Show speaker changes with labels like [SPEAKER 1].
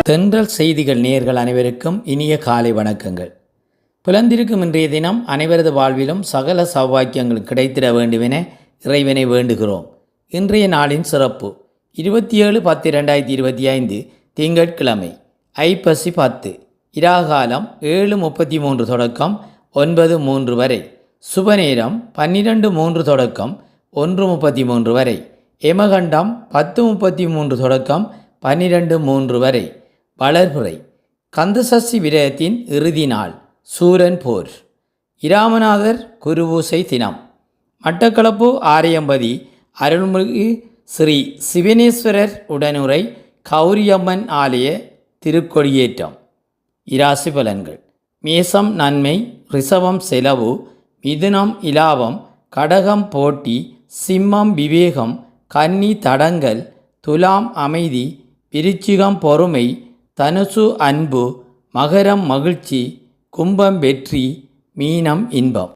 [SPEAKER 1] தென்றல் செய்திகள் நேயர்கள் அனைவருக்கும் இனிய காலை வணக்கங்கள். பிளந்திருக்கும் இன்றைய தினம் அனைவரது வாழ்விலும் சகல சௌபாக்கியங்கள் கிடைத்திட வேண்டுமென இறைவனை வேண்டுகிறோம். இன்றைய நாளின் சிறப்பு 27/10/2025 திங்கட்கிழமை, ஐப்பசி 10, இராகாலம் 7:33 தொடக்கம் 9:03 வரை, சுபநேரம் 12:03 தொடக்கம் 1:33 வரை, எமகண்டம் 10:33 தொடக்கம் 12:03 வரை, வளர்பிறை, கந்தசஷ்டி விரதத்தின் இறுதி நாள், சூரன் போர், இராமநாதர் குருபூசை தினம், மட்டக்களப்பு ஆரியம்பதி அருள்மிகு ஸ்ரீ சிவனேஸ்வரர் உடனுரை கௌரியம்மன் ஆலய திருக்கொடியேற்றம். இராசி பலன்கள்: மேசம் நன்மை, ரிஷபம் செலவு, மிதுனம் இலாபம், கடகம் போட்டி, சிம்மம் விவேகம், கன்னி தடங்கல், துலாம் அமைதி, விருச்சிகம் பொறுமை, தனுசு அன்பு, மகரம் மகிழ்ச்சி, கும்பம் வெற்றி, மீனம் இன்பம்.